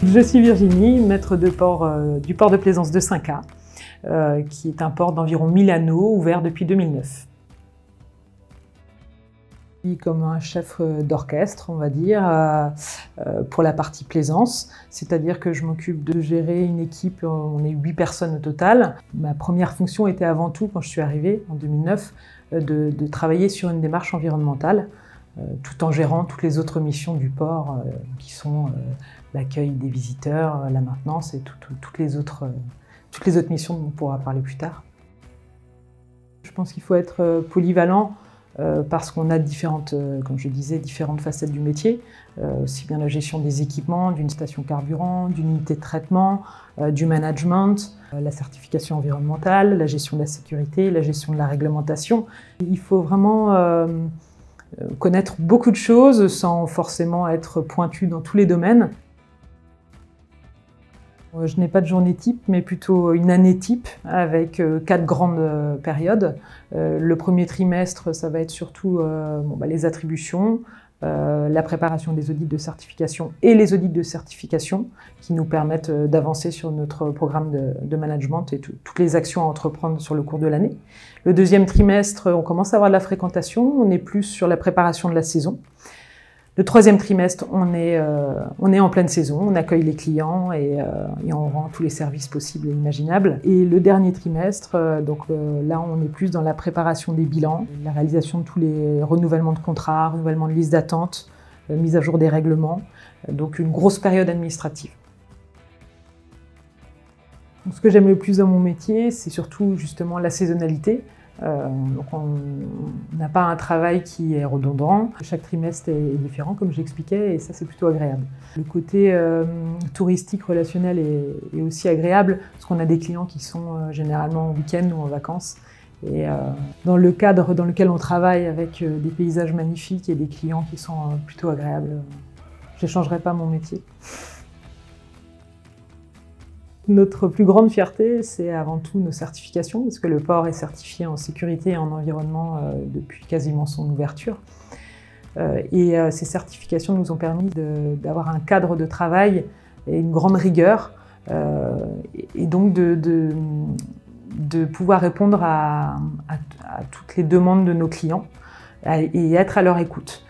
Je suis Virginie, maître de port du port de plaisance de Cinca, qui est un port d'environ 1000 anneaux, ouvert depuis 2009. Comme un chef d'orchestre, on va dire, pour la partie plaisance, c'est-à-dire que je m'occupe de gérer une équipe, on est 8 personnes au total. Ma première fonction était avant tout, quand je suis arrivée en 2009, de travailler sur une démarche environnementale, tout en gérant toutes les autres missions du port, qui sont l'accueil des visiteurs, la maintenance et toutes les autres missions dont on pourra parler plus tard. Je pense qu'il faut être polyvalent, parce qu'on a différentes, comme je disais, différentes facettes du métier, aussi bien la gestion des équipements, d'une station carburant, d'une unité de traitement, du management, la certification environnementale, la gestion de la sécurité, la gestion de la réglementation. Il faut vraiment connaître beaucoup de choses sans forcément être pointu dans tous les domaines. Je n'ai pas de journée type, mais plutôt une année type avec 4 grandes périodes. Le premier trimestre, ça va être surtout les attributions, la préparation des audits de certification et les audits de certification qui nous permettent d'avancer sur notre programme de management et toutes les actions à entreprendre sur le cours de l'année. Le deuxième trimestre, on commence à avoir de la fréquentation, on est plus sur la préparation de la saison. Le troisième trimestre, on est en pleine saison, on accueille les clients et on rend tous les services possibles et imaginables. Et le dernier trimestre, là on est plus dans la préparation des bilans, la réalisation de tous les renouvellements de contrats, renouvellement de listes d'attente, mise à jour des règlements, donc une grosse période administrative. Donc, ce que j'aime le plus dans mon métier, c'est surtout justement la saisonnalité. Donc on n'a pas un travail qui est redondant. Chaque trimestre est différent, comme j'expliquais, et ça c'est plutôt agréable. Le côté touristique, relationnel est aussi agréable, parce qu'on a des clients qui sont généralement en week-end ou en vacances. Et dans le cadre dans lequel on travaille, avec des paysages magnifiques et des clients qui sont plutôt agréables, je n'échangerai pas mon métier. Notre plus grande fierté, c'est avant tout nos certifications, parce que le port est certifié en sécurité et en environnement depuis quasiment son ouverture. Ces certifications nous ont permis d'avoir un cadre de travail et une grande rigueur, et donc de pouvoir répondre à toutes les demandes de nos clients et être à leur écoute.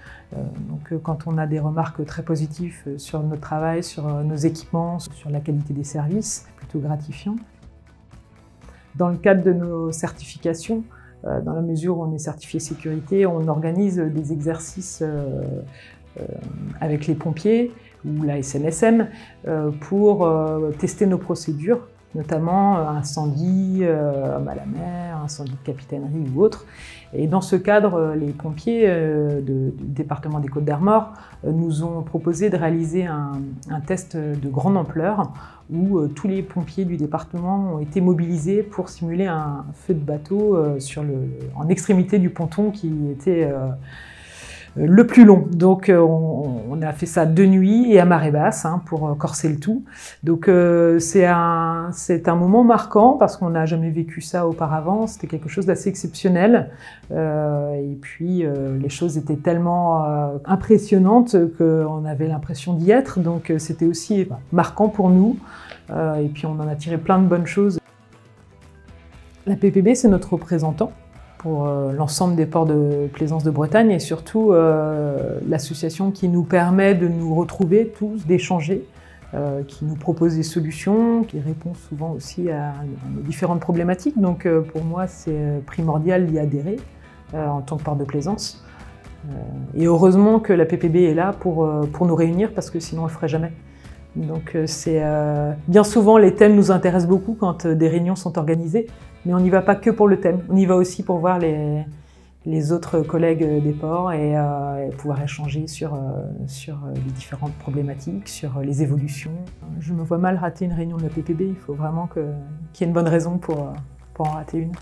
Donc, quand on a des remarques très positives sur notre travail, sur nos équipements, sur la qualité des services, c'est plutôt gratifiant. Dans le cadre de nos certifications, dans la mesure où on est certifié sécurité, on organise des exercices avec les pompiers ou la SNSM pour tester nos procédures, notamment incendie à la mer, incendie de capitainerie ou autre. Et dans ce cadre, les pompiers du département des Côtes-d'Armor nous ont proposé de réaliser un test de grande ampleur où tous les pompiers du département ont été mobilisés pour simuler un feu de bateau en extrémité du ponton qui était le plus long. Donc on a fait ça de nuit et à marée basse pour corser le tout. Donc c'est un moment marquant parce qu'on n'a jamais vécu ça auparavant. C'était quelque chose d'assez exceptionnel. Et puis les choses étaient tellement impressionnantes qu'on avait l'impression d'y être. Donc c'était aussi marquant pour nous. Et puis on en a tiré plein de bonnes choses. La PPB, c'est notre représentant pour l'ensemble des ports de plaisance de Bretagne et surtout l'association qui nous permet de nous retrouver tous, d'échanger, qui nous propose des solutions, qui répond souvent aussi à nos différentes problématiques. Donc pour moi, c'est primordial d'y adhérer en tant que port de plaisance. Et heureusement que la PPB est là pour nous réunir parce que sinon on ne le ferait jamais. Donc bien souvent les thèmes nous intéressent beaucoup quand des réunions sont organisées, mais on n'y va pas que pour le thème, on y va aussi pour voir les autres collègues des ports et pouvoir échanger sur les différentes problématiques, sur les évolutions. Je me vois mal rater une réunion de la PPB, il faut vraiment qu'il y ait une bonne raison pour en rater une.